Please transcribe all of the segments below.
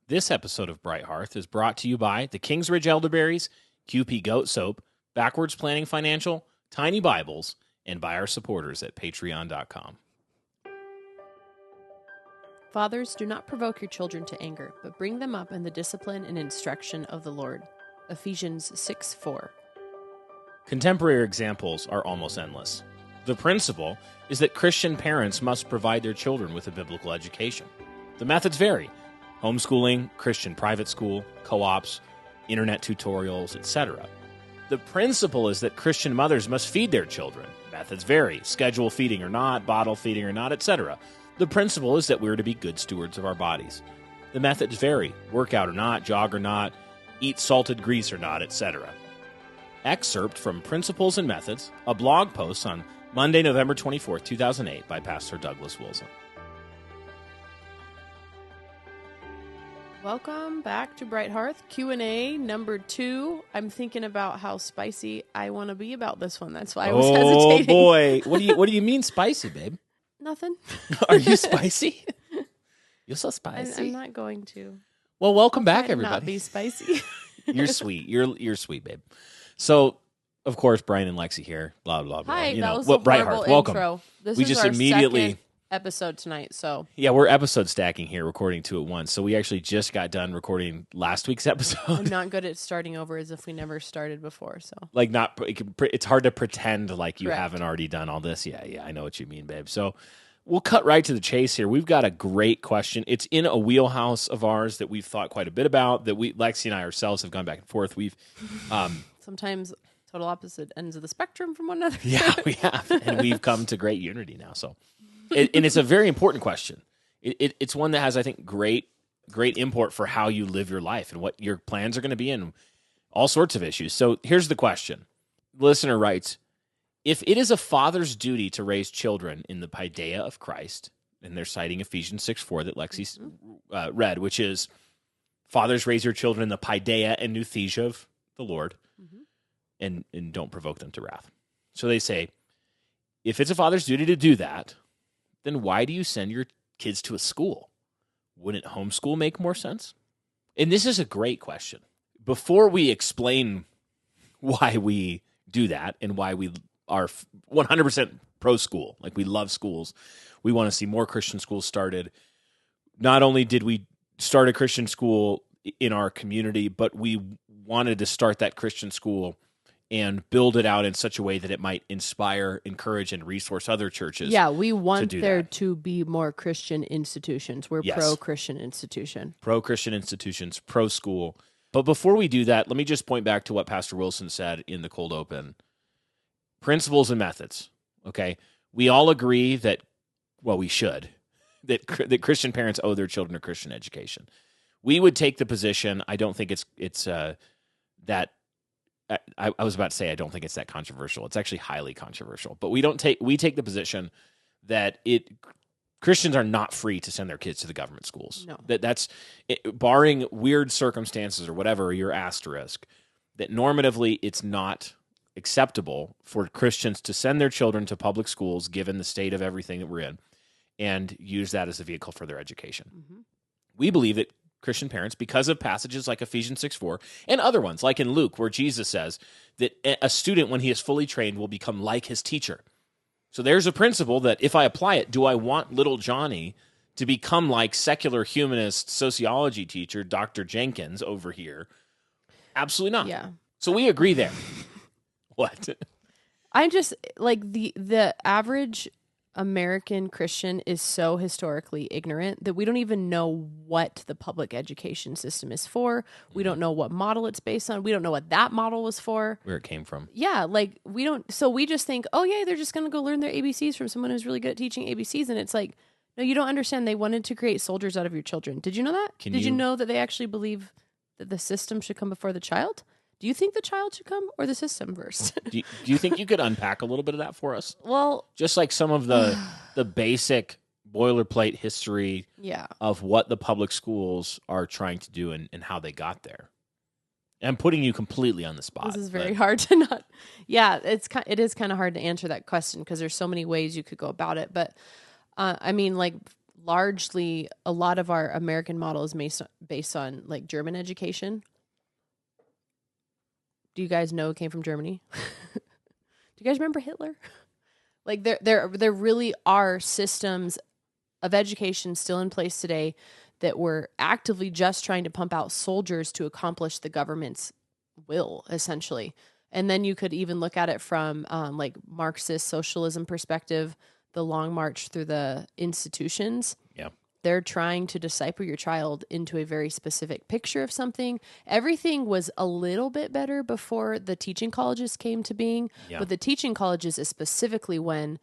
This episode of Bright Hearth is brought to you by the Kingsridge Elderberries, QP Goat Soap, Backwards Planning Financial, Tiny Bibles, and by our supporters at patreon.com. Fathers, do not provoke your children to anger, but bring them up in the discipline and instruction of the Lord. Ephesians 6:4. Contemporary examples are almost endless. The principle is that Christian parents must provide their children with a biblical education. The methods vary: homeschooling, Christian private school, co-ops, internet tutorials, etc. The principle is that Christian mothers must feed their children. Methods vary: schedule feeding or not, bottle feeding or not, etc. The principle is that we're to be good stewards of our bodies. The methods vary: workout or not, jog or not, eat salted grease or not, etc. Excerpt from Principles and Methods, a blog post on Monday, November 24th, 2008 by Pastor Douglas Wilson. Welcome back to Bright Hearth, Q&A number 2. I'm thinking about how spicy I want to be about this one. That's why I was hesitating. Oh, boy. What do you mean spicy, babe? Nothing. Are you spicy? You're so spicy. I'm not going to. Well, welcome back, Try to everybody. not be spicy. You're sweet. You're sweet, babe. So, of course, Brian and Lexy here. Blah blah blah. Hi, you that know was what? a Bright horrible Hearth. Welcome. intro. This We is just our immediately second episode tonight, so Yeah, we're episode stacking here, recording 2 at once. So we actually just got done recording last week's I'm episode. not good at starting over as if we never started before. So Like it's hard to pretend like you Correct. haven't already done all this. Yeah, I know what you mean, babe. So we'll cut right to the chase here. We've got a great question. It's in a wheelhouse of ours that we've thought quite a bit about, that Lexy and I ourselves have gone back and forth. We've sometimes total opposite ends of the spectrum from one another. Yeah, we have. And we've come to great unity now. So, and it's a very important question. It's one that has, I think, great import for how you live your life and what your plans are going to be and all sorts of issues. So here's the question. The listener writes, if it is a father's duty to raise children in the paideia of Christ, and they're citing Ephesians 6:4 that Lexi read, which is, fathers, raise your children in the paideia and nouthesia of the Lord, and don't provoke them to wrath. So they say, if it's a father's duty to do that, then why do you send your kids to a school? Wouldn't homeschool make more sense? And this is a great question. Before we explain why we do that and why we are 100% pro-school, like we love schools, we want to see more Christian schools started. Not only did we start a Christian school in our community, but we wanted to start that Christian school and build it out in such a way that it might inspire, encourage, and resource other churches. Yeah, we want there that. to be more Christian institutions. We're Yes. pro-Christian institution. Pro-Christian institutions, pro-school. But before we do that, let me just point back to what Pastor Wilson said in the cold open. Principles and methods, okay? We all agree that, well, we should, that Christian parents owe their children a Christian education. We would take the position, I don't think it's that, I was about to say I don't think it's that controversial. It's actually highly controversial. But we take the position that Christians are not free to send their kids to the government schools. No. That's barring weird circumstances or whatever, your asterisk, that normatively it's not acceptable for Christians to send their children to public schools given the state of everything that we're in and use that as a vehicle for their education. Mm-hmm. We believe that Christian parents, because of passages like Ephesians 6:4 and other ones, like in Luke, where Jesus says that a student, when he is fully trained, will become like his teacher. So there's a principle that if I apply it, do I want little Johnny to become like secular humanist sociology teacher Dr. Jenkins over here? Absolutely not. Yeah. So we agree there. What? I just, like, the average American Christian is so historically ignorant that we don't even know what the public education system is for. We don't know what model it's based on. We don't know what that model was for. Where it came from. Yeah, like we don't. So we just think, oh yeah, they're just going to go learn their ABCs from someone who's really good at teaching ABCs. And it's like, no, you don't understand. They wanted to create soldiers out of your children. Did you know that? Did you know that they actually believe that the system should come before the child? Do you think the child should come or the system first? Do you think you could unpack a little bit of that for us? Well, just like some of the basic boilerplate history of what the public schools are trying to do and how they got there. I'm putting you completely on the spot. This is very hard to not. Yeah, it is kind of hard to answer that question because there's so many ways you could go about it. But I mean, like largely a lot of our American model is based on like German education. Do you guys know it came from Germany? Do you guys remember Hitler? Like there really are systems of education still in place today that were actively just trying to pump out soldiers to accomplish the government's will, essentially. And then you could even look at it from like Marxist socialism perspective, the long march through the institutions. Yeah. They're trying to disciple your child into a very specific picture of something. Everything was a little bit better before the teaching colleges came to being, but the teaching colleges is specifically when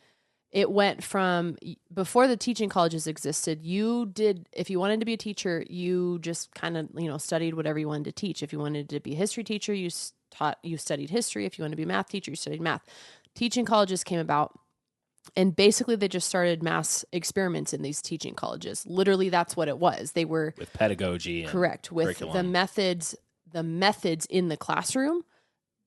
it went from before the teaching colleges existed. If you wanted to be a teacher, you just kind of, studied whatever you wanted to teach. If you wanted to be a history teacher, you studied history. If you wanted to be a math teacher, you studied math. Teaching colleges came about. And basically, they just started mass experiments in these teaching colleges. Literally, that's what it was. They were with pedagogy, and correct with curriculum. the methods in the classroom.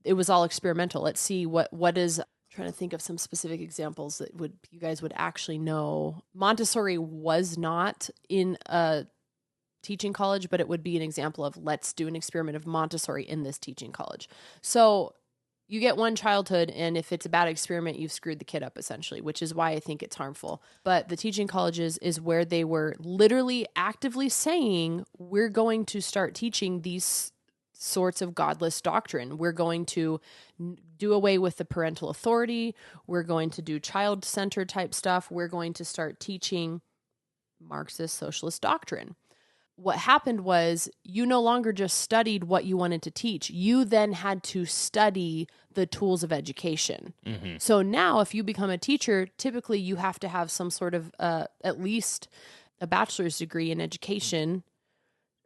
It was all experimental. Let's see what is. I'm trying to think of some specific examples that you guys would actually know. Montessori was not in a teaching college, but it would be an example of let's do an experiment of Montessori in this teaching college. So you get one childhood, and if it's a bad experiment, you've screwed the kid up, essentially, which is why I think it's harmful. But the teaching colleges is where they were literally actively saying, we're going to start teaching these sorts of godless doctrine. We're going to do away with the parental authority. We're going to do child-centered type stuff. We're going to start teaching Marxist socialist doctrine. What happened was you no longer just studied what you wanted to teach. You then had to study the tools of education. Mm-hmm. So now if you become a teacher, typically you have to have some sort of at least a bachelor's degree in education,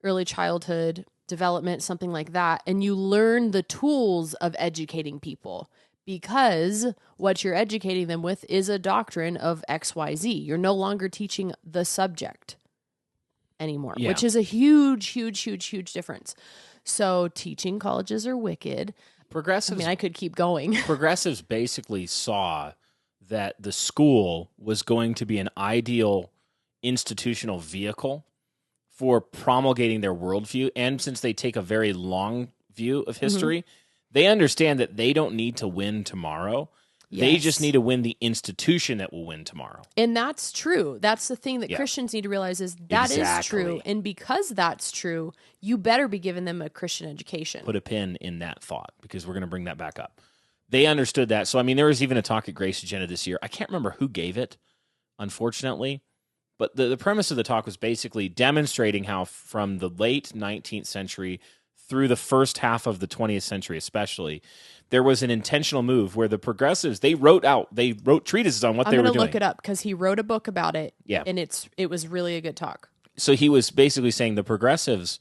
early childhood development, something like that. And you learn the tools of educating people because what you're educating them with is a doctrine of XYZ. You're no longer teaching the subject anymore, which is a huge difference. So teaching colleges are wicked. Progressives, I could keep going. Progressives basically saw that the school was going to be an ideal institutional vehicle for promulgating their worldview. And since they take a very long view of history, they understand that they don't need to win tomorrow. They just need to win the institution that will win tomorrow. And that's true. That's the thing that Christians need to realize is that is true. And because that's true, you better be giving them a Christian education. Put a pin in that thought because we're going to bring that back up. They understood that. So, there was even a talk at Grace Agenda this year. I can't remember who gave it, unfortunately. But the premise of the talk was basically demonstrating how from the late 19th century through the first half of the 20th century especially, there was an intentional move where the progressives, they wrote treatises on what they were doing. I'm going to look it up because he wrote a book about it. Yeah. And it was really a good talk. So he was basically saying the progressives,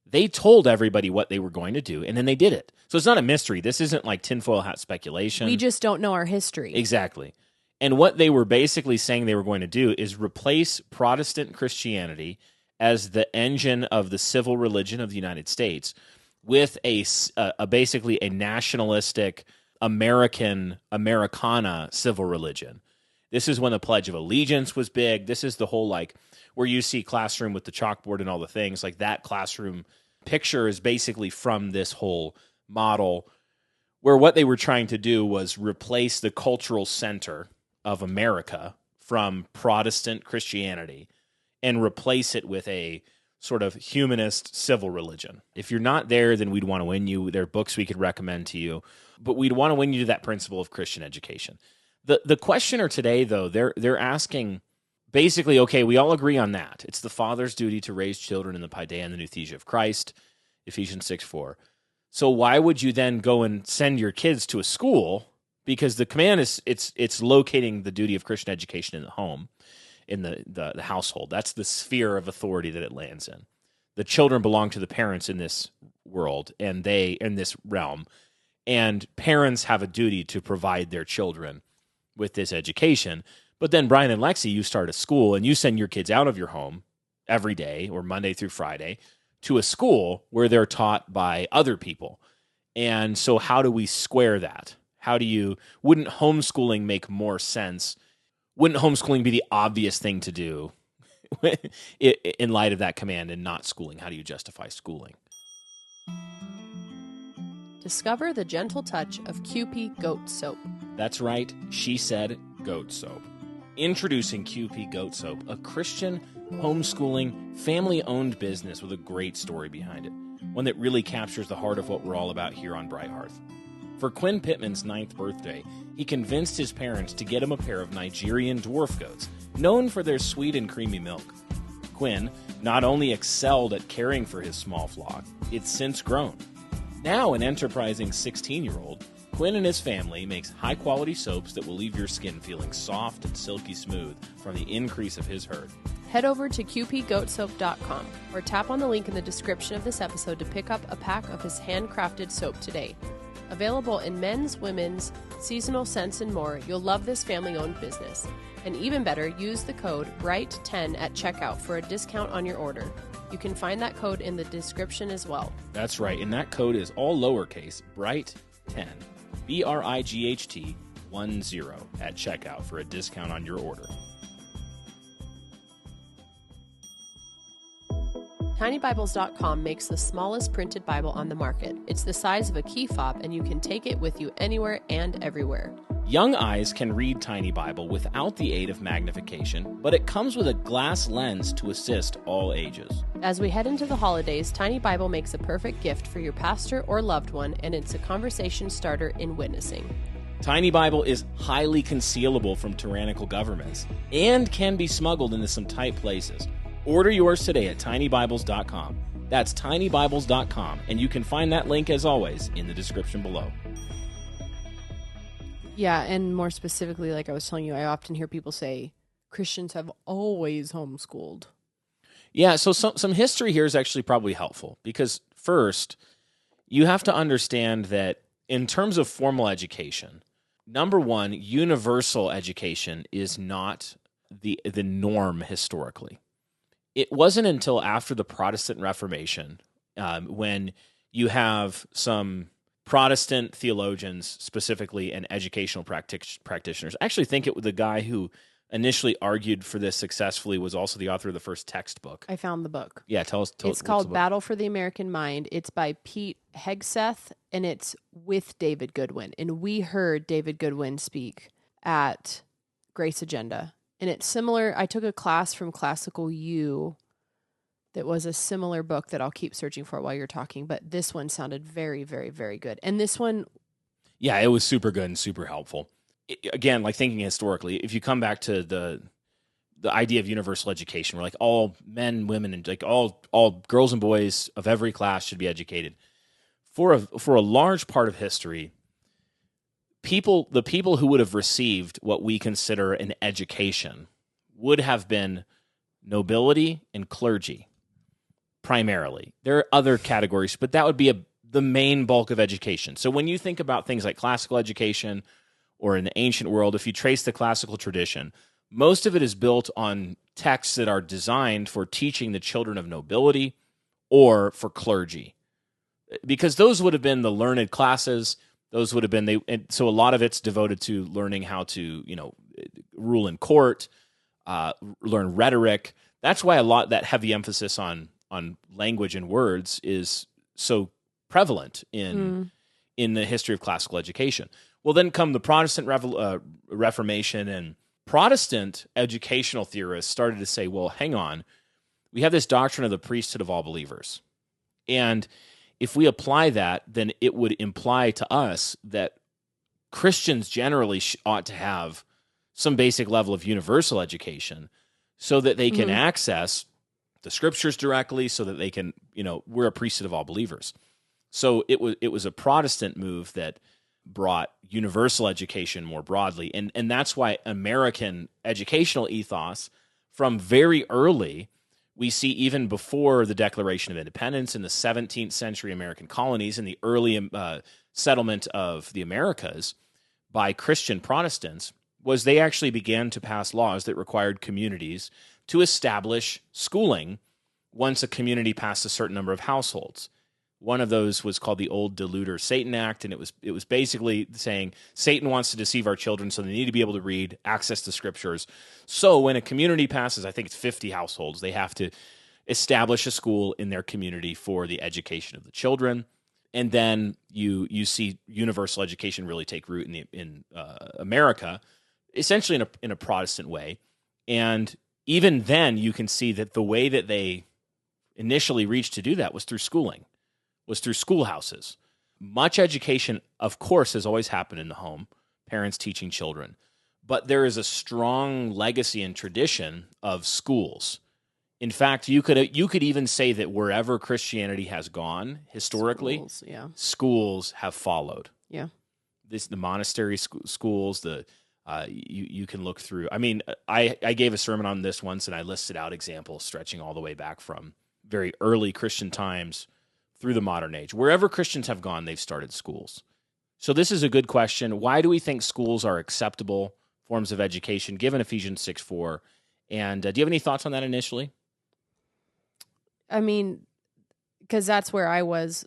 they told everybody what they were going to do, and then they did it. So it's not a mystery. This isn't like tinfoil hat speculation. We just don't know our history. Exactly. And what they were basically saying they were going to do is replace Protestant Christianity as the engine of the civil religion of the United States with basically a nationalistic Americana civil religion. This is when the Pledge of Allegiance was big. This is the whole where you see classroom with the chalkboard and all the things, like that classroom picture is basically from this whole model where what they were trying to do was replace the cultural center of America from Protestant Christianity and replace it with a sort of humanist civil religion. If you're not there, then we'd want to win you. There are books we could recommend to you, but we'd want to win you to that principle of Christian education. The questioner today, though, they're asking basically, okay, we all agree on that. It's the father's duty to raise children in the paideia and the nouthesia of Christ, Ephesians 6:4. So why would you then go and send your kids to a school? Because the command is it's locating the duty of Christian education in the home, in the household. That's the sphere of authority that it lands in. The children belong to the parents in this world, and they in this realm. And parents have a duty to provide their children with this education. But then, Brian and Lexy, you start a school, and you send your kids out of your home every day or Monday through Friday to a school where they're taught by other people. And so how do we square that? Wouldn't homeschooling make more sense? Wouldn't homeschooling be the obvious thing to do in light of that command and not schooling? How do you justify schooling? Discover the gentle touch of QP Goat Soap. That's right, she said goat soap. Introducing QP Goat Soap, a Christian homeschooling, family-owned business with a great story behind it, one that really captures the heart of what we're all about here on Bright Hearth. For Quinn Pittman's 9th birthday, he convinced his parents to get him a pair of Nigerian dwarf goats, known for their sweet and creamy milk. Quinn not only excelled at caring for his small flock, it's since grown. Now an enterprising 16-year-old, Quinn and his family makes high-quality soaps that will leave your skin feeling soft and silky smooth from the increase of his herd. Head over to qpgoatsoap.com or tap on the link in the description of this episode to pick up a pack of his handcrafted soap today. Available in men's, women's, seasonal scents, and more, you'll love this family-owned business. And even better, use the code BRIGHT10 at checkout for a discount on your order. You can find that code in the description as well. That's right, and that code is all lowercase, BRIGHT10, BRIGHT 10 at checkout for a discount on your order. TinyBibles.com makes the smallest printed Bible on the market. It's the size of a key fob, and you can take it with you anywhere and everywhere. Young eyes can read Tiny Bible without the aid of magnification, but it comes with a glass lens to assist all ages. As we head into the holidays, Tiny Bible makes a perfect gift for your pastor or loved one, and it's a conversation starter in witnessing. Tiny Bible is highly concealable from tyrannical governments and can be smuggled into some tight places. Order yours today at tinybibles.com. That's tinybibles.com, and you can find that link, as always, in the description below. Yeah, and more specifically, like I was telling you, I often hear people say, Christians have always homeschooled. Yeah, so some history here is actually probably helpful, because first, you have to understand that in terms of formal education, number one, universal education is not the norm historically. It wasn't until after the Protestant Reformation, when you have some Protestant theologians, specifically, and educational practitioners. I actually think the guy who initially argued for this successfully was also the author of the first textbook. I found the book. Yeah, tell us. It's called Battle for the American Mind. It's by Pete Hegseth, and it's with David Goodwin. And we heard David Goodwin speak at Grace Agenda. And it's similar. I took a class from Classical U that was a similar book that I'll keep searching for while you're talking. But this one sounded very, very, very good. And this one... Yeah, it was super good and super helpful. Again, like thinking historically, if you come back to the idea of universal education, where like all men, women, and like all girls and boys of every class should be educated. For a large part of history, the people who would have received what we consider an education would have been nobility and clergy, primarily. There are other categories, but that would be the main bulk of education. So when you think about things like classical education, or in the ancient world, if you trace the classical tradition, most of it is built on texts that are designed for teaching the children of nobility or for clergy, because those would have been the learned classes. Those would have been so a lot of it's devoted to learning how to, rule in court, learn rhetoric. That's why a lot that heavy emphasis on language and words is so prevalent in the history of classical education. Well, then come the Protestant Reformation, and Protestant educational theorists started to say, well, hang on, we have this doctrine of the priesthood of all believers, and if we apply that, then it would imply to us that Christians generally ought to have some basic level of universal education so that they can access the scriptures directly, so that they can, we're a priesthood of all believers. So it was a Protestant move that brought universal education more broadly. And that's why American educational ethos from very early, we see even before the Declaration of Independence in the 17th century American colonies and the early settlement of the Americas by Christian Protestants, was they actually began to pass laws that required communities to establish schooling once a community passed a certain number of households. One of those was called the Old Deluder Satan Act, and it was basically saying Satan wants to deceive our children, so they need to be able to read, access the scriptures. So when a community passes, I think it's 50 households, they have to establish a school in their community for the education of the children. And then you see universal education really take root in America, essentially in a Protestant way. And even then, you can see that the way that they initially reached to do that was through schooling, was through schoolhouses. Much education, of course, has always happened in the home, parents teaching children. But there is a strong legacy and tradition of schools. In fact, you could even say that wherever Christianity has gone historically, schools have followed. Yeah, the monastery schools. You can look through. I mean, I gave a sermon on this once, and I listed out examples stretching all the way back from very early Christian times through the modern age. Wherever Christians have gone, they've started schools. So this is a good question. Why do we think schools are acceptable forms of education, given Ephesians 6:4? And do you have any thoughts on that initially? I mean, because that's where I was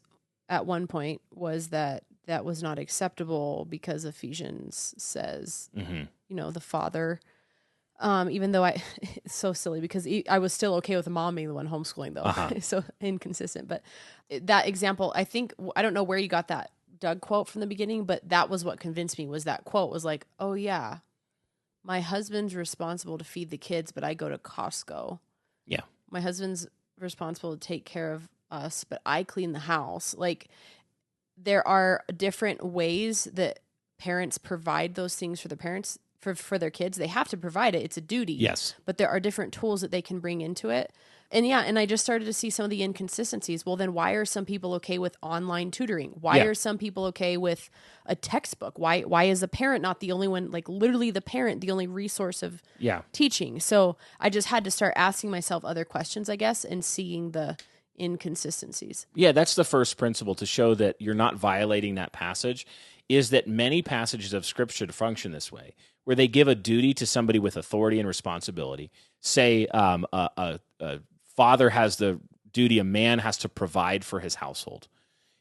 at one point, was that was not acceptable because Ephesians says, the father, even though it's so silly because I was still okay with the mom being the one homeschooling though. So inconsistent. But that example, I don't know where you got that Doug quote from the beginning, but that was what convinced me, was that quote was like, oh yeah, my husband's responsible to feed the kids, but I go to Costco. Yeah. My husband's responsible to take care of us, but I clean the house. Like, there are different ways that parents provide those things for their parents, for their kids. They have to provide it. It's a duty. Yes. But there are different tools that they can bring into it. And I just started to see some of the inconsistencies. Well, then why are some people okay with online tutoring? Why are some people okay with a textbook? Why is a parent not the only one, like literally the parent, the only resource of teaching? So I just had to start asking myself other questions, I guess, and seeing the inconsistencies. Yeah, that's the first principle to show that you're not violating that passage, is that many passages of Scripture function this way, where they give a duty to somebody with authority and responsibility. Say a father has the duty, a man has to provide for his household.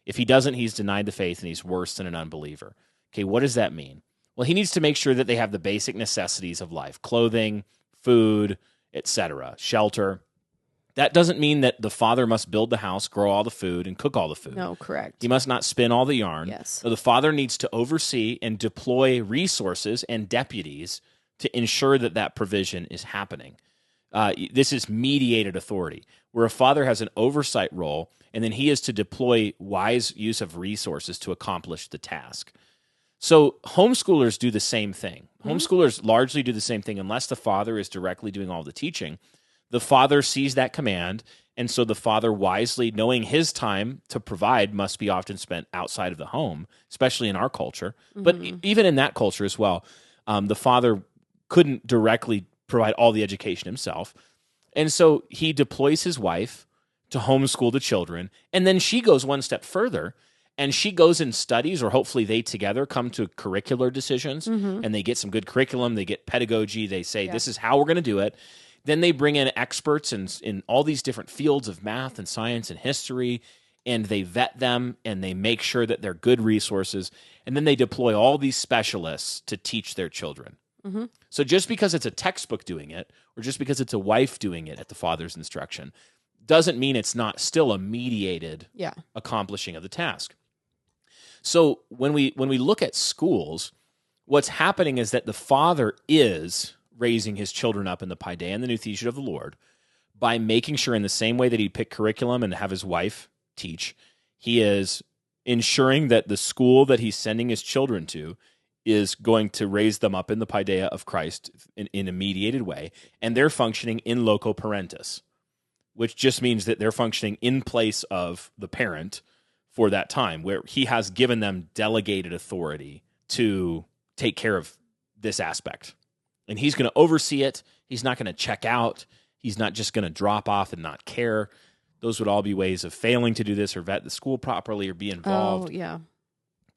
If he doesn't, he's denied the faith and he's worse than an unbeliever. Okay, what does that mean? Well, he needs to make sure that they have the basic necessities of life, clothing, food, etc., shelter. That doesn't mean that the father must build the house, grow all the food, and cook all the food. No, correct. He must not spin all the yarn. Yes. So the father needs to oversee and deploy resources and deputies to ensure that that provision is happening. This is mediated authority, where a father has an oversight role, and then he is to deploy wise use of resources to accomplish the task. So homeschoolers do the same thing. Homeschoolers largely do the same thing unless the father is directly doing all the teaching. The father sees that command, and so the father wisely, knowing his time to provide must be often spent outside of the home, especially in our culture. But even in that culture as well, the father couldn't directly provide all the education himself. And so he deploys his wife to homeschool the children, and then she goes one step further, and she goes and studies, or hopefully they together come to curricular decisions, and they get some good curriculum, they get pedagogy, they say, this is how we're going to do it. Then they bring in experts in all these different fields of math and science and history, and they vet them, and they make sure that they're good resources, and then they deploy all these specialists to teach their children. So just because it's a textbook doing it, or just because it's a wife doing it at the father's instruction, doesn't mean it's not still a mediated accomplishing of the task. So when we look at schools, what's happening is that the father is raising his children up in the paideia and the new thesis of the Lord by making sure, in the same way that he'd pick curriculum and have his wife teach, he is ensuring that the school that he's sending his children to is going to raise them up in the paideia of Christ in a mediated way, and they're functioning in loco parentis, which just means that they're functioning in place of the parent for that time, where he has given them delegated authority to take care of this aspect. And he's going to oversee it. He's not going to check out. He's not just going to drop off and not care. Those would all be ways of failing to do this, or vet the school properly, or be involved. Oh, yeah.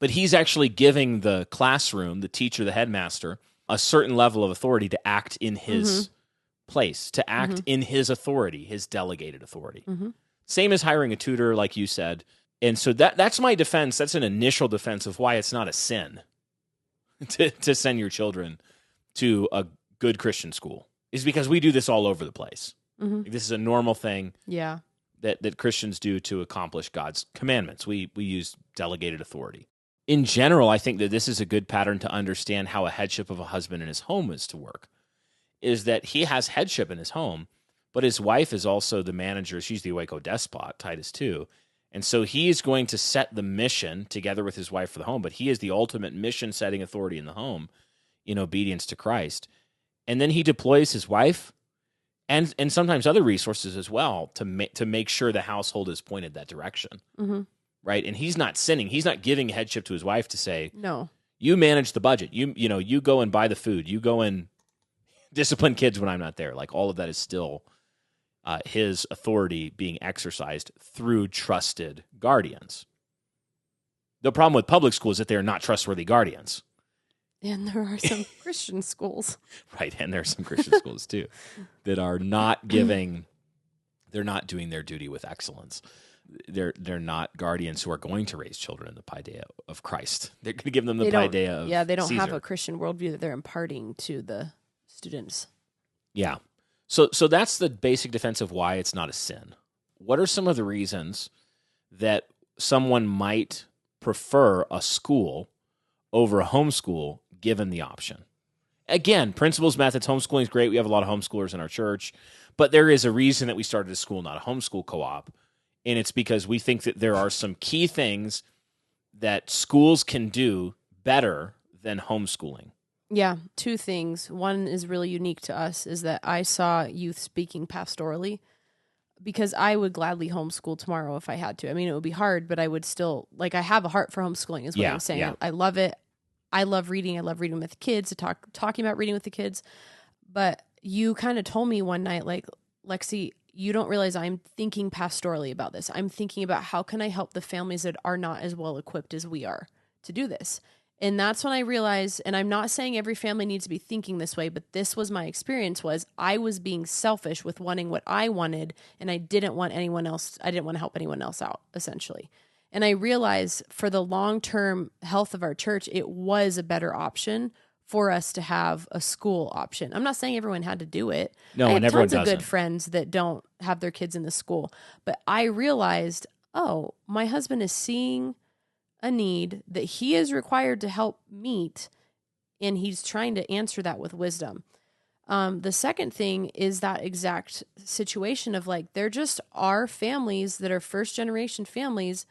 But he's actually giving the classroom, the teacher, the headmaster, a certain level of authority to act in his place, to act in his authority, his delegated authority. Same as hiring a tutor, like you said. And so that's my defense. That's an initial defense of why it's not a sin to send your children to a good Christian school, is because we do this all over the place. Mm-hmm. This is a normal thing Yeah. that Christians do to accomplish God's commandments. We use delegated authority. In general, I think that this is a good pattern to understand how a headship of a husband in his home is to work, is that he has headship in his home, but his wife is also the manager. She's the Waco despot, Titus 2. And so he is going to set the mission together with his wife for the home, but he is the ultimate mission-setting authority in the home in obedience to Christ. And then he deploys his wife and sometimes other resources as well to make sure the household is pointed that direction, Mm-hmm. right? And he's not sinning. He's not giving headship to his wife to say, No. you manage the budget. You go and buy the food. You go and discipline kids when I'm not there. Like, all of that is still his authority being exercised through trusted guardians. The problem with public schools is that they're not trustworthy guardians. And there are some Christian schools. Right, and there are some Christian schools too that are not they're not doing their duty with excellence. They're not guardians who are going to raise children in the paideia of Christ. They're going to give them the paideia of Yeah, they don't Caesar. have a Christian worldview that they're imparting to the students. Yeah. So that's the basic defense of why it's not a sin. What are some of the reasons that someone might prefer a school over a homeschool given the option? Again, principles, methods, homeschooling is great. We have a lot of homeschoolers in our church, but there is a reason that we started a school, not a homeschool co-op, and it's because we think that there are some key things that schools can do better than homeschooling. Yeah, two things. One is really unique to us is that I saw youth speaking pastorally, because I would gladly homeschool tomorrow if I had to. I mean, it would be hard, but I would still, I have a heart for homeschooling is what I'm saying. Yeah. I love it. I love reading. I love reading with the kids, talking about reading with the kids. But you kind of told me one night, Lexy, you don't realize I'm thinking pastorally about this. I'm thinking about how can I help the families that are not as well equipped as we are to do this. And that's when I realized, and I'm not saying every family needs to be thinking this way, but this was my experience, was I was being selfish with wanting what I wanted, and I didn't want anyone else. I didn't want to help anyone else out, essentially. And I realized for the long-term health of our church, it was a better option for us to have a school option. I'm not saying everyone had to do it. No, I and have everyone tons of doesn't. good friends that don't have their kids in the school. But I realized, oh, my husband is seeing a need that he is required to help meet, and he's trying to answer that with wisdom. The second thing is that exact situation of there just are families that are first generation families,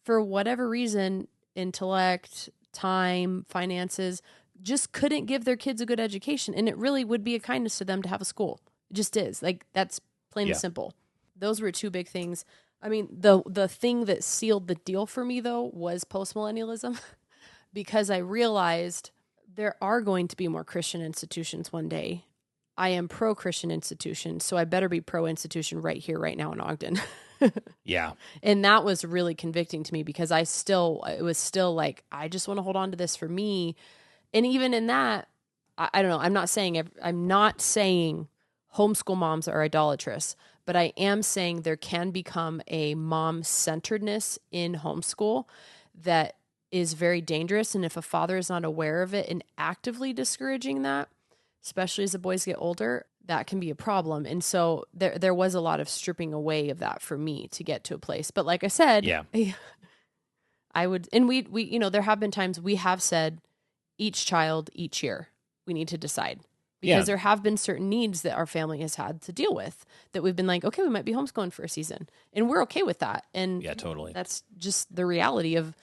for whatever reason, intellect, time, finances, just couldn't give their kids a good education. And it really would be a kindness to them to have a school. It just is. That's plain and simple. Those were two big things. I mean, the thing that sealed the deal for me, though, was postmillennialism, because I realized there are going to be more Christian institutions one day. I am pro-Christian institution, so I better be pro-institution right here, right now in Ogden. Yeah. And that was really convicting to me, because it was still I just want to hold on to this for me. And even in that, I don't know, I'm not saying homeschool moms are idolatrous, but I am saying there can become a mom-centeredness in homeschool that is very dangerous. And if a father is not aware of it and actively discouraging that, especially as the boys get older, that can be a problem. And so there was a lot of stripping away of that for me to get to a place. But like I said, I would, and we there have been times we have said each child, each year, we need to decide. Because there have been certain needs that our family has had to deal with that we've been okay, we might be homeschooling for a season. And we're okay with that. And totally. That's just the reality of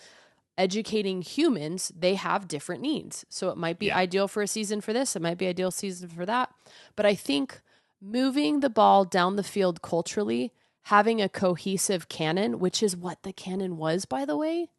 educating humans. They have different needs. So it might be ideal for a season for this. It might be ideal season for that. But I think moving the ball down the field culturally, having a cohesive canon, which is what the canon was, by the way.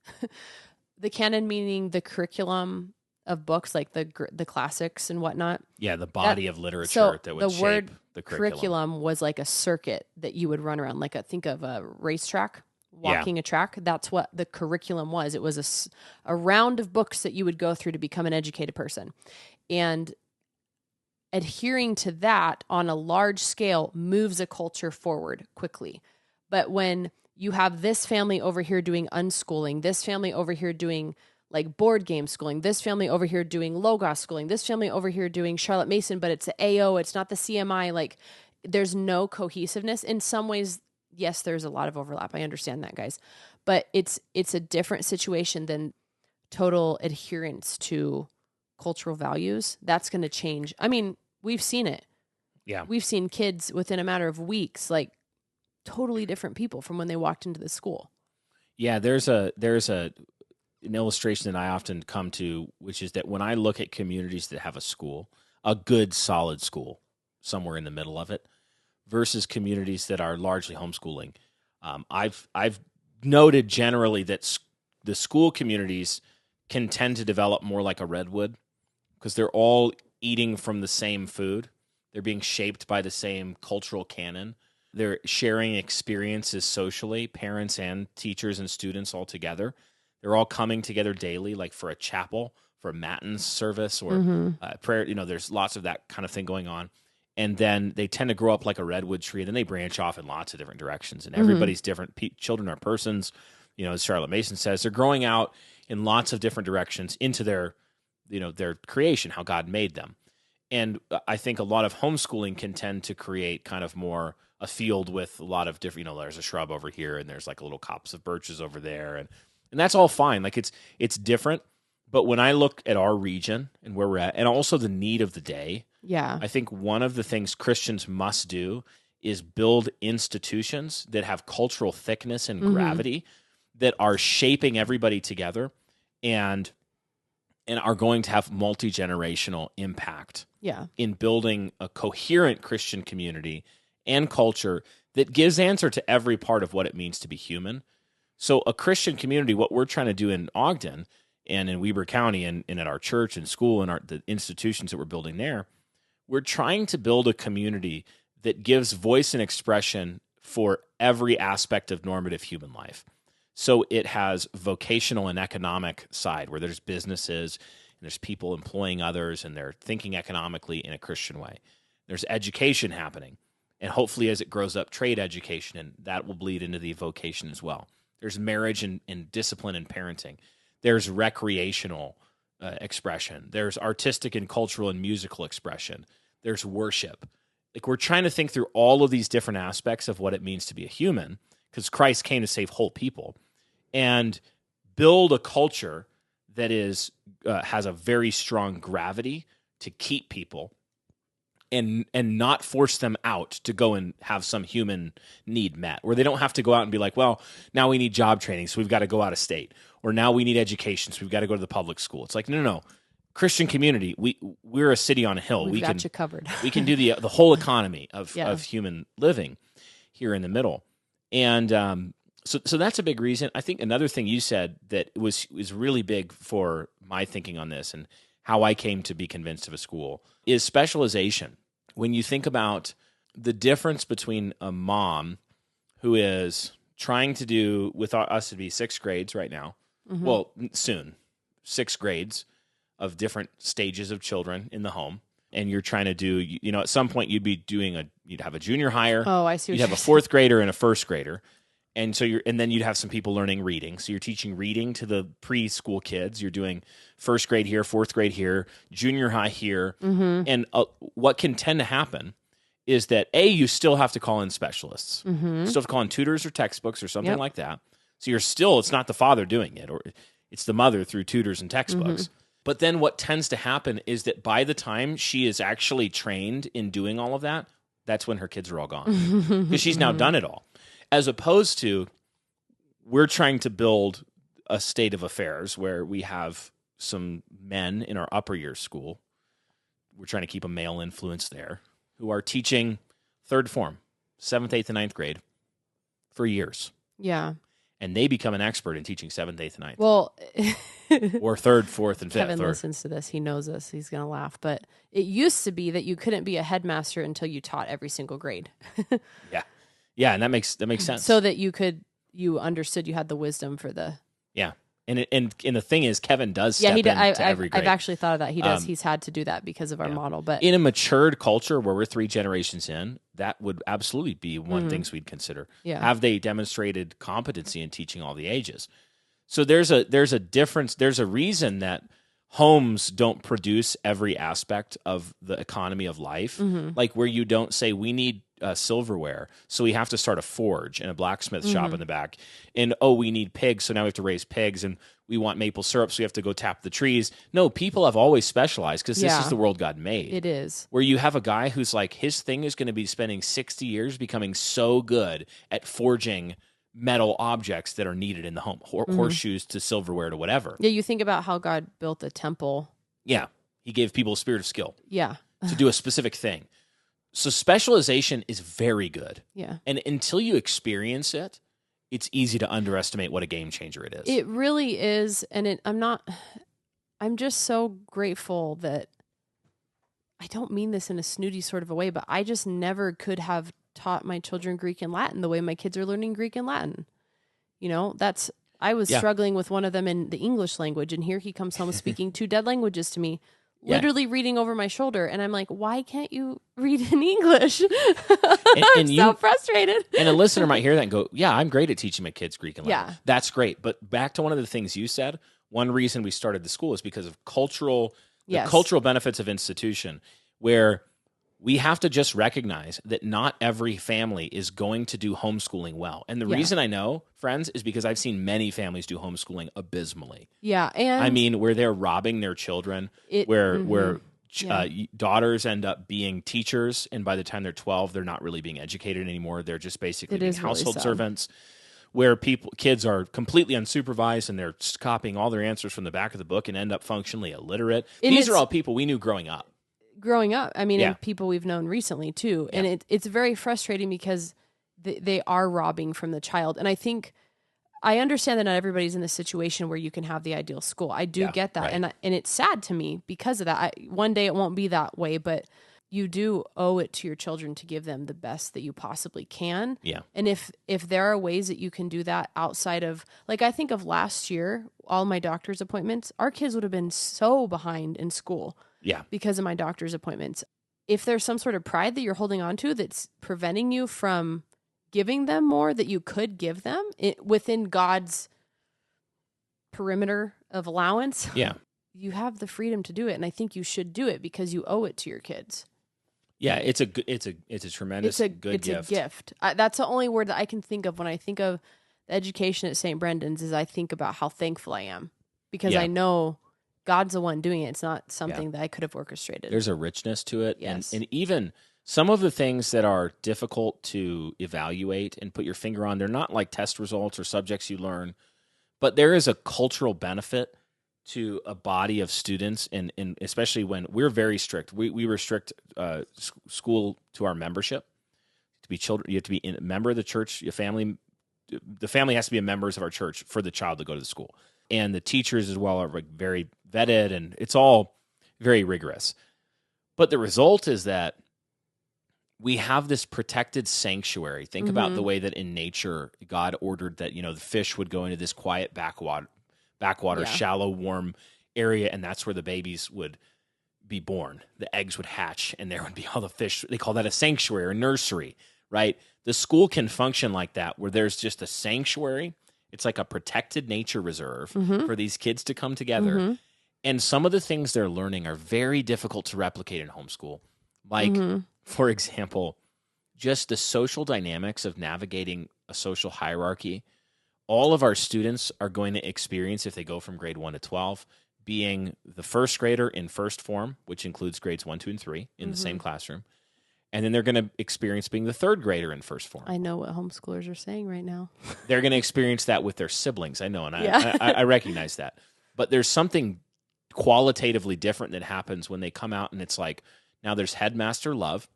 The canon meaning the curriculum of books, like the classics and whatnot. Yeah, the body of literature that would shape the curriculum was like a circuit that you would run around, think of a racetrack, walking a track. That's what the curriculum was. It was a round of books that you would go through to become an educated person. And adhering to that on a large scale moves a culture forward quickly. But when you have this family over here doing unschooling, this family over here doing like board game schooling, this family over here doing Logos schooling, this family over here doing Charlotte Mason, but it's the AO, it's not the CMI. Like there's no cohesiveness. In some ways, yes, there's a lot of overlap. I understand that, guys. But it's a different situation than total adherence to cultural values. That's going to change. I mean, we've seen it. Yeah. We've seen kids within a matter of weeks, like totally different people from when they walked into the school. Yeah, there's an illustration that I often come to, which is that when I look at communities that have a school, a good solid school, somewhere in the middle of it, versus communities that are largely homeschooling, I've noted generally that the school communities can tend to develop more like a redwood because they're all eating from the same food. They're being shaped by the same cultural canon. They're sharing experiences socially, parents and teachers and students all together. They're all coming together daily, like for a chapel, for a matins service or prayer. There's lots of that kind of thing going on. And then they tend to grow up like a redwood tree, and then they branch off in lots of different directions. And everybody's different. Children are persons, as Charlotte Mason says. They're growing out in lots of different directions into their creation, how God made them. And I think a lot of homeschooling can tend to create kind of more a field with a lot of different, there's a shrub over here, and there's like a little copse of birches over there. And that's all fine. Like it's different. But when I look at our region and where we're at, and also the need of the day, I think one of the things Christians must do is build institutions that have cultural thickness and gravity that are shaping everybody together and are going to have multi-generational impact in building a coherent Christian community and culture that gives answer to every part of what it means to be human. So a Christian community, what we're trying to do in Ogden and in Weber County and at our church and school and the institutions that we're building there, we're trying to build a community that gives voice and expression for every aspect of normative human life. So it has vocational and economic side where there's businesses and there's people employing others and they're thinking economically in a Christian way. There's education happening. And hopefully as it grows up, trade education, and that will bleed into the vocation as well. There's marriage and discipline and parenting. There's recreational expression. There's artistic and cultural and musical expression. There's worship. Like we're trying to think through all of these different aspects of what it means to be a human, because Christ came to save whole people, and build a culture that has a very strong gravity to keep people and not force them out to go and have some human need met, where they don't have to go out and be like, well, now we need job training, so we've got to go out of state, or now we need education, so we've got to go to the public school. It's like, no. Christian community, we're a city on a hill. We've got you covered. We can do the whole economy of human living here in the middle. And so that's a big reason. I think another thing you said that was really big for my thinking on this and how I came to be convinced of a school is specialization. When you think about the difference between a mom who is trying to do, with us to be 6 grades right now, well, soon, 6 grades of different stages of children in the home, and you're trying to do, at some point you'd have a junior higher. Oh, I see. You'd have a 4th grader and a 1st grader. And so and then you'd have some people learning reading. So you're teaching reading to the preschool kids. You're doing 1st grade here, 4th grade here, junior high here. And what can tend to happen is that you still have to call in specialists. You still have to call in tutors or textbooks or something like that. So it's not the father doing it, or it's the mother through tutors and textbooks. But then what tends to happen is that by the time she is actually trained in doing all of that, that's when her kids are all gone. Because she's now done it all. As opposed to, we're trying to build a state of affairs where we have some men in our upper year school. We're trying to keep a male influence there, who are teaching 3rd form, 7th, 8th, and 9th grade for years. Yeah. And they become an expert in teaching 7th, 8th, and 9th. Well, or 3rd, 4th, and 5th. Kevin listens to this. He knows this. He's going to laugh. But it used to be that you couldn't be a headmaster until you taught every single grade. Yeah, and that makes sense. So that you understood, you had the wisdom for the... Yeah. And the thing is, Kevin does step Yeah, he does. into every grade. I've actually thought of that. He does. He's had to do that because of our model. But in a matured culture where we're 3 generations in, that would absolutely be one of the things we'd consider. Yeah. Have they demonstrated competency in teaching all the ages? So there's a difference. There's a reason that homes don't produce every aspect of the economy of life, like where you don't say we need silverware, so we have to start a forge and a blacksmith shop in the back, and we need pigs, so now we have to raise pigs, and we want maple syrup, so we have to go tap the trees. No, people have always specialized because this is the world God made. It is. Where you have a guy who's like, his thing is going to be spending 60 years becoming so good at forging metal objects that are needed in the home, horseshoes to silverware to whatever. Yeah, you think about how God built the temple. Yeah, he gave people a spirit of skill. Yeah. To do a specific thing. So specialization is very good. Yeah. And until you experience it, it's easy to underestimate what a game changer it is. It really is. And I'm just so grateful that, I don't mean this in a snooty sort of a way, but I just never could have taught my children Greek and Latin the way my kids are learning Greek and Latin. You know, I was struggling with one of them in the English language, and here he comes home speaking 2 dead languages to me, literally reading over my shoulder. And I'm like, why can't you read in English? I'm so frustrated. And a listener might hear that and go, yeah, I'm great at teaching my kids Greek and Latin. Yeah. That's great. But back to one of the things you said, one reason we started the school is because of cultural benefits of institution, where we have to just recognize that not every family is going to do homeschooling well. And the reason I know, friends, is because I've seen many families do homeschooling abysmally. Yeah. And I mean, where they're robbing their children, where daughters end up being teachers, and by the time they're 12, they're not really being educated anymore. They're just basically being household servants, where kids are completely unsupervised and they're copying all their answers from the back of the book and end up functionally illiterate. These are all people we knew growing up. I mean, and people we've known recently too. And it's very frustrating because they are robbing from the child. And I understand that not everybody's in the situation where you can have the ideal school. I do get that. Right. And it's sad to me because of that. One day it won't be that way, but you do owe it to your children to give them the best that you possibly can. Yeah. And if there are ways that you can do that outside of, like, I think of last year, all my doctor's appointments, our kids would have been so behind in school. Yeah. Because of my doctor's appointments. If there's some sort of pride that you're holding on to that's preventing you from giving them more that you could give them within God's perimeter of allowance, you have the freedom to do it. And I think you should do it because you owe it to your kids. Yeah, it's a tremendous good gift. A gift. That's the only word that I can think of when I think of the education at St. Brendan's, is I think about how thankful I am because I know God's the one doing it. It's not something that I could have orchestrated. There's a richness to it. Yes. And even some of the things that are difficult to evaluate and put your finger on, they're not like test results or subjects you learn, but there is a cultural benefit to a body of students, and especially when we're very strict. We restrict school to our membership. To be children, you have to be a member of the church. Your family, the family has to be members of our church for the child to go to the school. And the teachers as well are like very vetted, and it's all very rigorous. But the result is that we have this protected sanctuary. Think about the way that in nature, God ordered that, the fish would go into this quiet backwater, shallow, warm area, and that's where the babies would be born. The eggs would hatch, and there would be all the fish. They call that a sanctuary, a nursery, right? The school can function like that, where there's just a sanctuary. It's like a protected nature reserve for these kids to come together. And some of the things they're learning are very difficult to replicate in homeschool. Like, for example, just the social dynamics of navigating a social hierarchy. All of our students are going to experience, if they go from grade 1 to 12, being the first grader in first form, which includes grades 1, 2, and 3 in the same classroom. And then they're going to experience being the third grader in first form. I know what homeschoolers are saying right now. They're going to experience that with their siblings. I know, and I recognize that. But there's something qualitatively different that happens when they come out, and it's like, now there's Headmaster Love,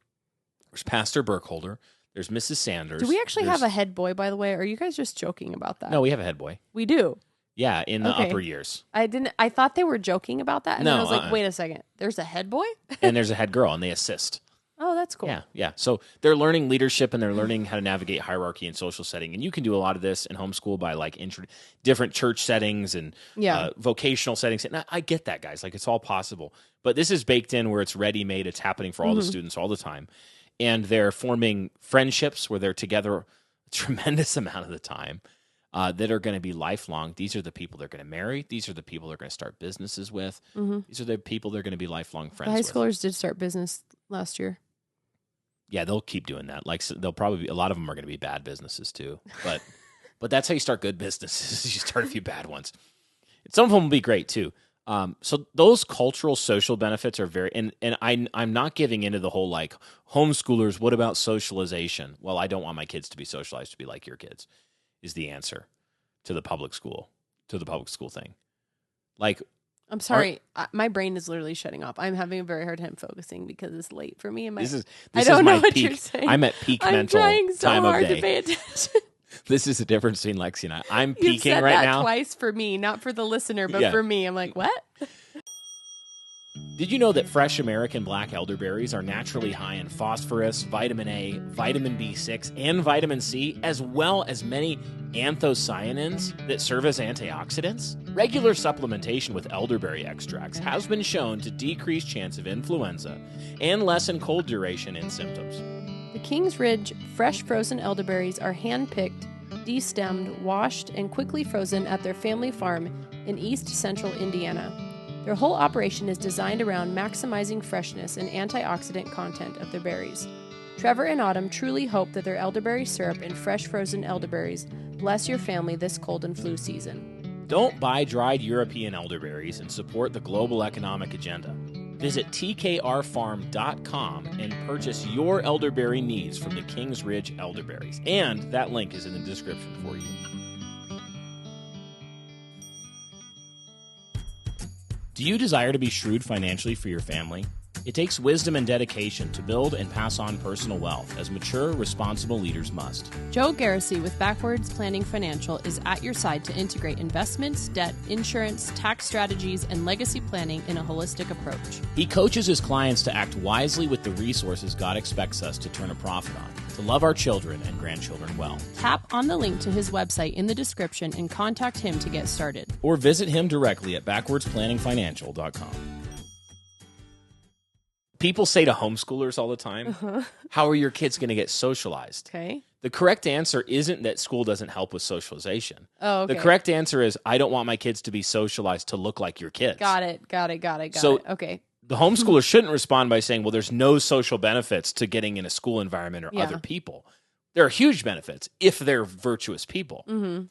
there's Pastor Burkholder, there's Mrs. Sanders. Do we actually have a head boy, by the way? Or are you guys just joking about that? No, we have a head boy. We do? Yeah, in the upper years. I thought they were joking about that, and then I was like, wait a second, there's a head boy? And there's a head girl, and they assist. Oh, that's cool. Yeah. So they're learning leadership and they're learning how to navigate hierarchy and social setting. And you can do a lot of this in homeschool by like different church settings and vocational settings. And I get that, guys. Like it's all possible. But this is baked in where it's ready-made. It's happening for all the students all the time. And they're forming friendships where they're together a tremendous amount of the time that are going to be lifelong. These are the people they're going to marry. These are the people they're going to start businesses with. These are the people they're going to be lifelong friends with. High schoolers did start business last year. Yeah, they'll keep doing that. Like they'll probably be, a lot of them are going to be bad businesses too. But that's how you start good businesses. You start a few bad ones. Some of them will be great too. So those cultural social benefits are very, and I'm not giving into the whole like homeschoolers. What about socialization? Well, I don't want my kids to be socialized to be like your kids. Is the answer to the public school thing. Like, I'm sorry, my brain is literally shutting off. I'm having a very hard time focusing because it's late for me. And I don't know what you're saying. I'm at peak mental trying so time hard of day. to pay attention. This is the difference between Lexi and I. I'm You've peaking said right that now. Twice for me, not for the listener, but for me. I'm like, what? Did you know that fresh American black elderberries are naturally high in phosphorus, vitamin A, vitamin B6, and vitamin C, as well as many anthocyanins that serve as antioxidants? Regular supplementation with elderberry extracts has been shown to decrease chance of influenza and lessen cold duration and symptoms. The Kings Ridge fresh frozen elderberries are hand-picked, destemmed, washed, and quickly frozen at their family farm in East Central Indiana. Their whole operation is designed around maximizing freshness and antioxidant content of their berries. Trevor and Autumn truly hope that their elderberry syrup and fresh frozen elderberries bless your family this cold and flu season. Don't buy dried European elderberries and support the global economic agenda. Visit tkrfarm.com and purchase your elderberry needs from the Kings Ridge elderberries. And that link is in the description for you. Do you desire to be shrewd financially for your family? It takes wisdom and dedication to build and pass on personal wealth, as mature, responsible leaders must. Joe Garrissey with Backwards Planning Financial is at your side to integrate investments, debt, insurance, tax strategies, and legacy planning in a holistic approach. He coaches his clients to act wisely with the resources God expects us to turn a profit on, to love our children and grandchildren well. Tap on the link to his website in the description and contact him to get started. Or visit him directly at backwardspanningfinancial.com. People say to homeschoolers all the time, how are your kids going to get socialized? Okay. The correct answer isn't that school doesn't help with socialization. Oh, okay. The correct answer is I don't want my kids to be socialized to look like your kids. Got it. Okay. The homeschooler shouldn't respond by saying, well, there's no social benefits to getting in a school environment or other people. There are huge benefits if they're virtuous people. Mm-hmm.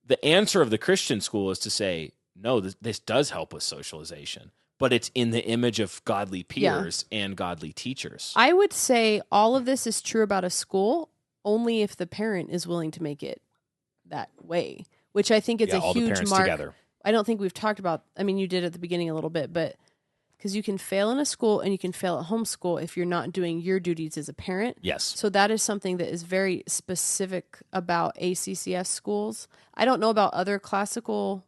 The answer of the Christian school is to say, no, this does help with socialization. But it's in the image of godly peers and godly teachers. I would say all of this is true about a school only if the parent is willing to make it that way, which I think is a huge mark. Together. I don't think we've talked about, I mean, you did at the beginning a little bit, but because you can fail in a school and you can fail at homeschool if you're not doing your duties as a parent. Yes. So that is something that is very specific about ACCS schools. I don't know about other classical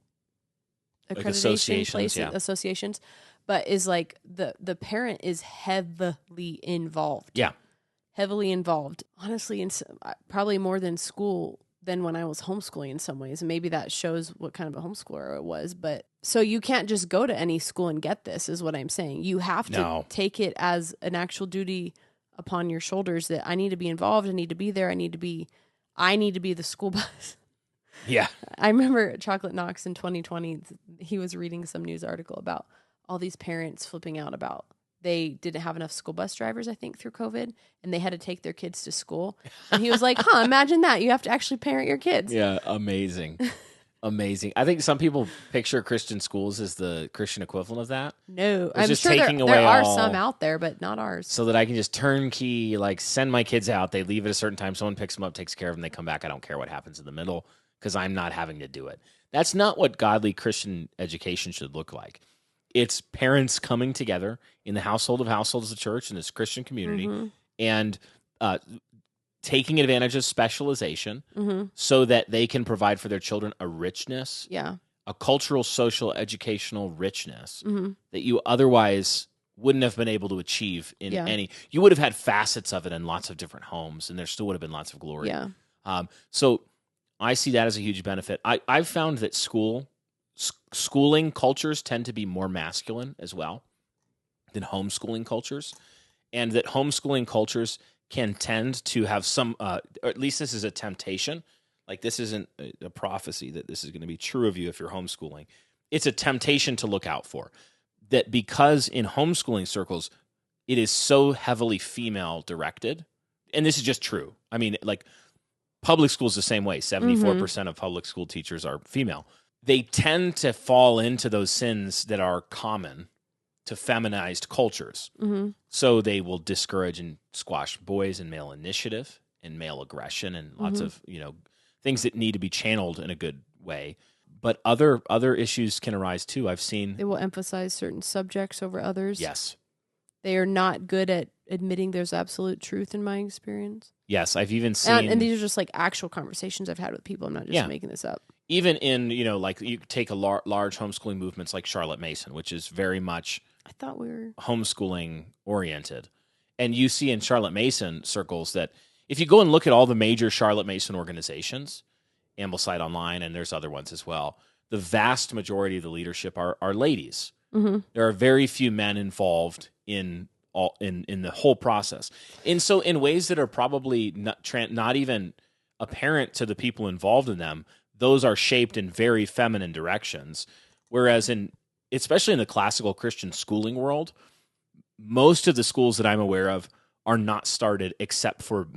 accreditation associations, but is like the parent is heavily involved. Yeah. Heavily involved. Honestly, probably more than school than when I was homeschooling in some ways. And maybe that shows what kind of a homeschooler it was. But so you can't just go to any school and get this is what I'm saying. You have to take it as an actual duty upon your shoulders that I need to be involved. I need to be there. I need to be the school bus. Yeah. I remember Chocolate Knox in 2020, he was reading some news article about all these parents flipping out about they didn't have enough school bus drivers, I think, through COVID, and they had to take their kids to school. And he was like, imagine that. You have to actually parent your kids. Yeah, amazing. Amazing. I think some people picture Christian schools as the Christian equivalent of that. No, I'm sure there are some out there, but not ours. So that I can just turnkey, like send my kids out. They leave at a certain time. Someone picks them up, takes care of them. They come back. I don't care what happens in the middle because I'm not having to do it. That's not what godly Christian education should look like. It's parents coming together in the household of households of the church in this Christian community and taking advantage of specialization so that they can provide for their children a richness, a cultural, social, educational richness that you otherwise wouldn't have been able to achieve in Yeah. any. You would have had facets of it in lots of different homes, and there still would have been lots of glory. Yeah. So I see that as a huge benefit. I've found that schooling cultures tend to be more masculine as well than homeschooling cultures, and that homeschooling cultures can tend to have some, or at least this is a temptation. Like, this isn't a prophecy that this is going to be true of you if you're homeschooling. It's a temptation to look out for. That because in homeschooling circles, it is so heavily female directed, and this is just true. I mean, like, public school is the same way. 74% of public school teachers are female. They tend to fall into those sins that are common to feminized cultures. Mm-hmm. So they will discourage and squash boys and male initiative and male aggression and lots of, things that need to be channeled in a good way. But other issues can arise too. I've seen They will emphasize certain subjects over others. Yes. They are not good at admitting there's absolute truth in my experience. Yes, I've even seen... And these are just like actual conversations I've had with people. I'm not just making this up. Even in, like you take a large homeschooling movements like Charlotte Mason, which is very much... I thought we were... homeschooling oriented. And you see in Charlotte Mason circles that if you go and look at all the major Charlotte Mason organizations, Ambleside Online, and there's other ones as well, the vast majority of the leadership are ladies. Mm-hmm. There are very few men involved in the whole process. And so in ways that are probably not even apparent to the people involved in them, those are shaped in very feminine directions. Whereas especially in the classical Christian schooling world, most of the schools that I'm aware of are not started except for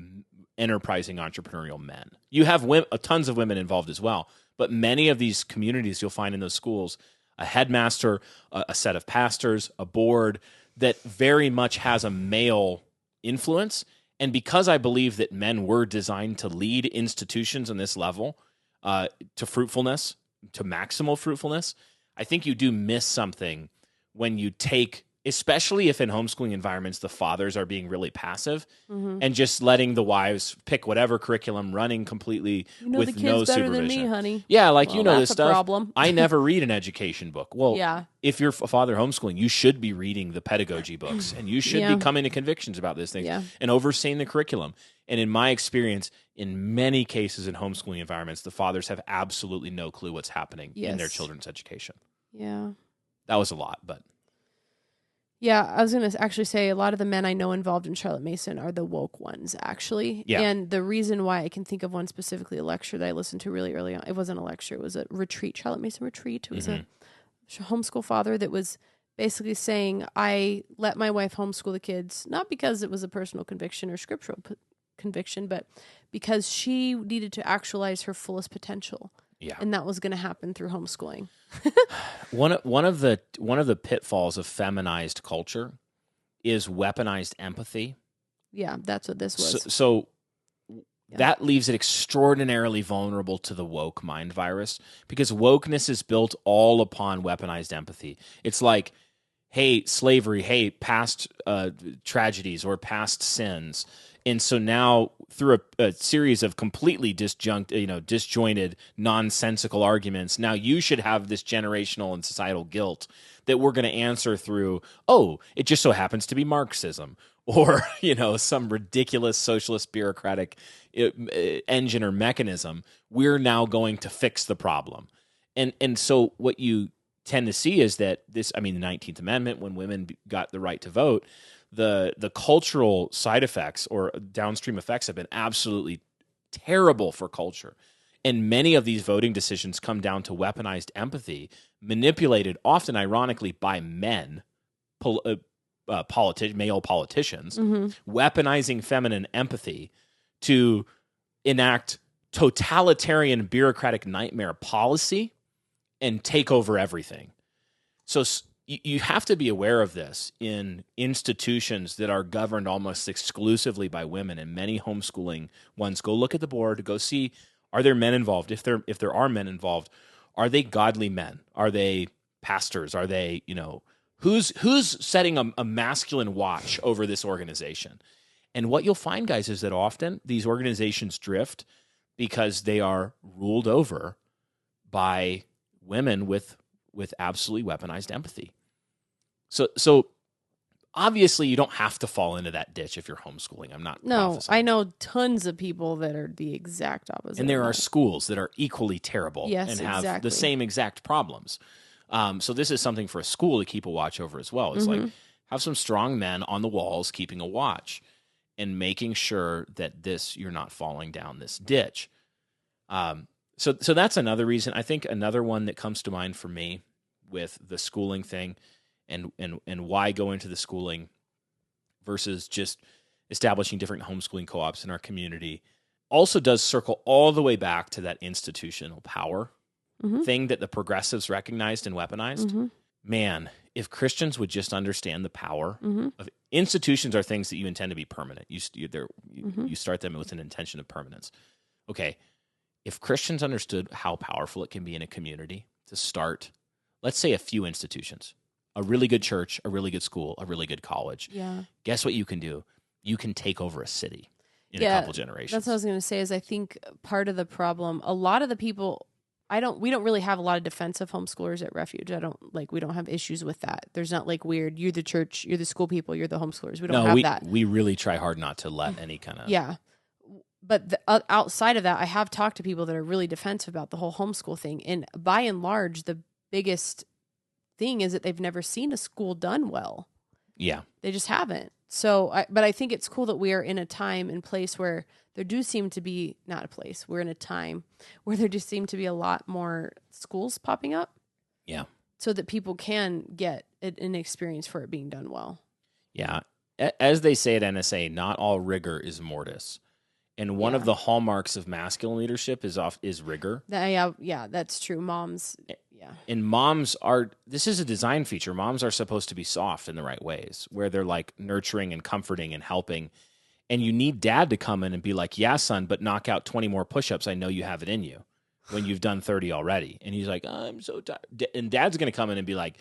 enterprising entrepreneurial men. You have tons of women involved as well, but many of these communities you'll find in those schools, a headmaster, a set of pastors, a board that very much has a male influence. And because I believe that men were designed to lead institutions on this level to fruitfulness, to maximal fruitfulness, I think you do miss something when you take, especially if in homeschooling environments, the fathers are being really passive and just letting the wives pick whatever curriculum, running completely with the kid's no better supervision. Than me, honey. Yeah, like, Well, this that's a stuff. problem. I never read an education book. Well, Yeah. if you're a father homeschooling, you should be reading the pedagogy books, and you should be coming to convictions about this thing and overseeing the curriculum. And in my experience, in many cases in homeschooling environments, the fathers have absolutely no clue what's happening in their children's education. Yeah. That was a lot, but... Yeah, I was going to actually say a lot of the men I know involved in Charlotte Mason are the woke ones, actually. Yeah. And the reason why I can think of one specifically, a lecture that I listened to really early on, it wasn't a lecture, it was a retreat, Charlotte Mason retreat. It was a homeschool father that was basically saying, I let my wife homeschool the kids, not because it was a personal conviction or scriptural conviction, but because she needed to actualize her fullest potential. Yeah. And that was going to happen through homeschooling. One of the pitfalls of feminized culture is weaponized empathy. Yeah, that's what this was. So that leaves it extraordinarily vulnerable to the woke mind virus, because wokeness is built all upon weaponized empathy. It's like, hey, slavery, hey, past tragedies or past sins. And so now, through a series of completely disjointed, nonsensical arguments, now you should have this generational and societal guilt that we're going to answer through, it just so happens to be Marxism, or, some ridiculous socialist bureaucratic engine or mechanism. We're now going to fix the problem. And so what you tend to see is that the 19th Amendment, when women got the right to vote, the cultural side effects or downstream effects have been absolutely terrible for culture. And many of these voting decisions come down to weaponized empathy, manipulated often ironically by men, male politicians, weaponizing feminine empathy to enact totalitarian bureaucratic nightmare policy and take over everything. So you have to be aware of this in institutions that are governed almost exclusively by women, and many homeschooling ones. Go look at the board, go see, are there men involved? If there are men involved, are they godly men? Are they pastors? Are they, who's setting a masculine watch over this organization? And what you'll find, guys, is that often these organizations drift because they are ruled over by women with absolutely weaponized empathy. So Obviously, you don't have to fall into that ditch if you're homeschooling. I'm not prophesying. I know tons of people that are the exact opposite. And there are schools that are equally terrible and have the same exact problems. So this is something for a school to keep a watch over as well. It's like, have some strong men on the walls keeping a watch and making sure that you're not falling down this ditch. So that's another reason. I think another one that comes to mind for me with the schooling thing and why go into the schooling versus just establishing different homeschooling co-ops in our community also does circle all the way back to that institutional power thing that the progressives recognized and weaponized. Man, if Christians would just understand the power of institutions are things that you intend to be permanent. You start them with an intention of permanence. Okay, if Christians understood how powerful it can be in a community to start, let's say, a few institutions, a really good church, a really good school, a really good college. Yeah. Guess what you can do? You can take over a city in a couple generations. That's what I was going to say is I think part of the problem, a lot of the people, we don't really have a lot of defensive homeschoolers at Refuge. We don't have issues with that. There's not like weird, you're the church, you're the school people, you're the homeschoolers. We don't have that. We really try hard not to let any kind of... Yeah. But outside of that, I have talked to people that are really defensive about the whole homeschool thing. And by and large, the biggest thing is that they've never seen a school done well. Yeah. They just haven't. So, but I think it's cool that we are in a time and place where there do seem to be, not a place, we're in a time where there just seem to be a lot more schools popping up. Yeah. So that people can get an experience for it being done well. Yeah. As they say at NSA, not all rigor is mortis. And one of the hallmarks of masculine leadership is rigor. Yeah, that's true. Moms, And moms this is a design feature. Moms are supposed to be soft in the right ways, where they're like nurturing and comforting and helping. And you need dad to come in and be like, yeah, son, but knock out 20 more push-ups. I know you have it in you when you've done 30 already. And he's like, I'm so tired. And dad's going to come in and be like,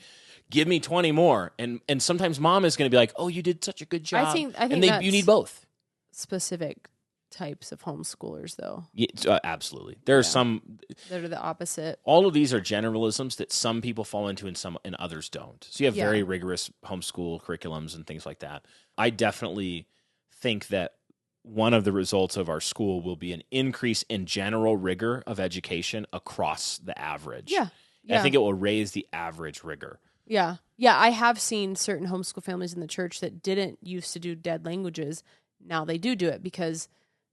give me 20 more. And sometimes mom is going to be like, oh, you did such a good job. I think and you need both. Specific types of homeschoolers, though. Yeah, absolutely. There are some that are the opposite. All of these are generalisms that some people fall into and others don't. So you have very rigorous homeschool curriculums and things like that. I definitely think that one of the results of our school will be an increase in general rigor of education across the average. Yeah. I think it will raise the average rigor. Yeah. Yeah, I have seen certain homeschool families in the church that didn't used to do dead languages. Now they do it because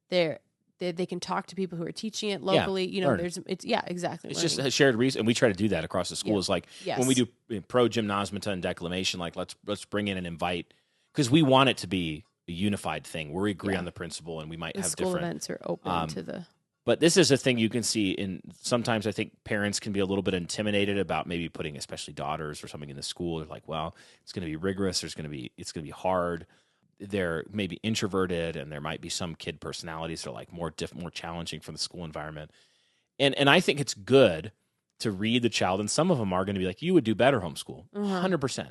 they can talk to people who are teaching it locally. Exactly. It's just a shared reason, and we try to do that across the school. Is like when we do pro gymnosmata and declamation, like let's bring in and invite, because we want it to be a unified thing where we agree on the principle, and we might have school different events are open to the. But this is a thing you can see in sometimes I think parents can be a little bit intimidated about maybe putting especially daughters or something in the school. They're like, well, it's going to be rigorous. It's going to be hard. They're maybe introverted, and there might be some kid personalities that are like more challenging from the school environment. And I think it's good to read the child, and some of them are going to be like, you would do better homeschool, 100%.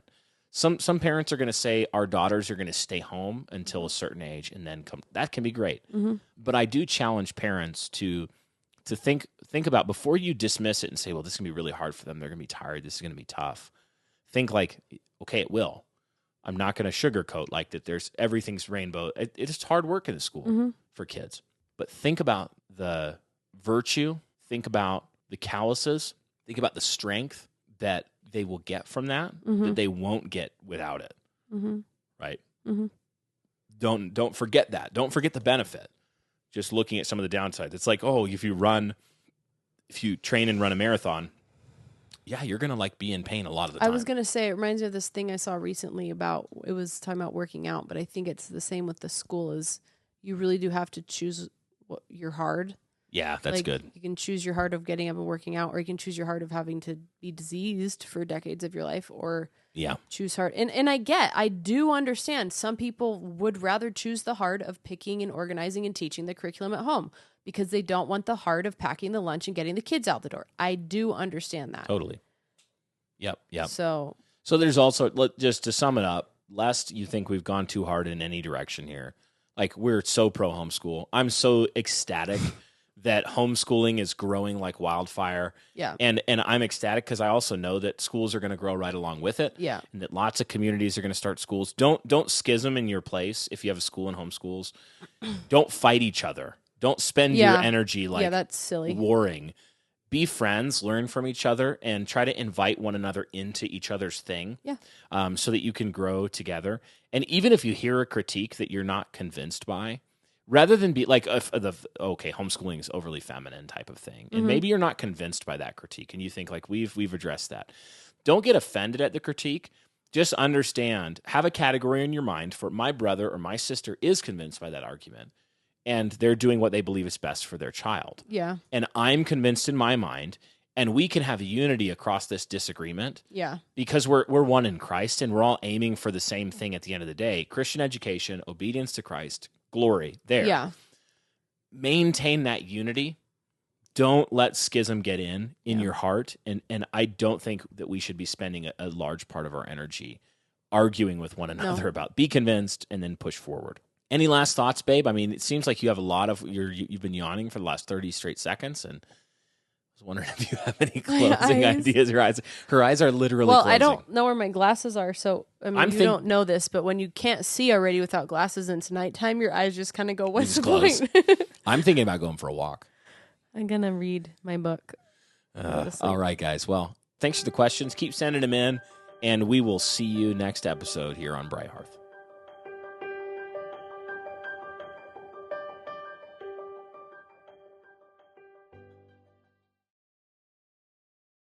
Some parents are going to say our daughters are going to stay home until a certain age and then come. That can be great. But I do challenge parents to think about, before you dismiss it and say, well, this is going to be really hard for them. They're going to be tired. This is going to be tough. Think like, okay, it will. I'm not going to sugarcoat like that. Everything's rainbow. It's hard work in the school for kids. But think about the virtue. Think about the calluses. Think about the strength that they will get from that they won't get without it. Right? Don't forget that. Don't forget the benefit. Just looking at some of the downsides. It's like, oh, if you train and run a marathon, yeah, you're going to be in pain a lot of the time. I was going to say, it reminds me of this thing I saw recently about, it was talking about working out, but I think it's the same with the school, is you really do have to choose your hard. Yeah, that's good. You can choose your heart of getting up and working out, or you can choose your heart of having to be diseased for decades of your life, or choose hard. And I do understand some people would rather choose the heart of picking and organizing and teaching the curriculum at home because they don't want the heart of packing the lunch and getting the kids out the door. I do understand that. Totally. Yep. So there's also, just to sum it up, lest you think we've gone too hard in any direction here, like we're so pro homeschool. I'm so ecstatic that homeschooling is growing like wildfire. Yeah. And I'm ecstatic because I also know that schools are going to grow right along with it. Yeah. And that lots of communities are going to start schools. Don't schism in your place if you have a school and homeschools. Don't fight each other. Don't spend your energy like that's silly. warring. Be friends, learn from each other, and try to invite one another into each other's thing. Yeah. So that you can grow together. And even if you hear a critique that you're not convinced by, rather than be like, homeschooling is overly feminine type of thing. And maybe you're not convinced by that critique and you think like we've addressed that. Don't get offended at the critique. Just understand, have a category in your mind for my brother or my sister is convinced by that argument and they're doing what they believe is best for their child. Yeah. And I'm convinced in my mind, and we can have unity across this disagreement. Yeah. Because we're one in Christ and we're all aiming for the same thing at the end of the day. Christian education, obedience to Christ, glory there. Yeah. Maintain that unity. Don't let schism get in your heart. And I don't think that we should be spending a large part of our energy arguing with one another about be convinced and then push forward. Any last thoughts, babe? I mean, it seems like you have a lot of you've been yawning for the last 30 straight seconds, and I was wondering if you have any closing ideas. Her eyes are literally closing. I don't know where my glasses are, so I mean, you don't know this, but when you can't see already without glasses and it's nighttime, your eyes just kind of go, what's the point? I'm thinking about going for a walk. I'm going to read my book. All right, guys. Well, thanks for the questions. Keep sending them in, and we will see you next episode here on Bright Hearth.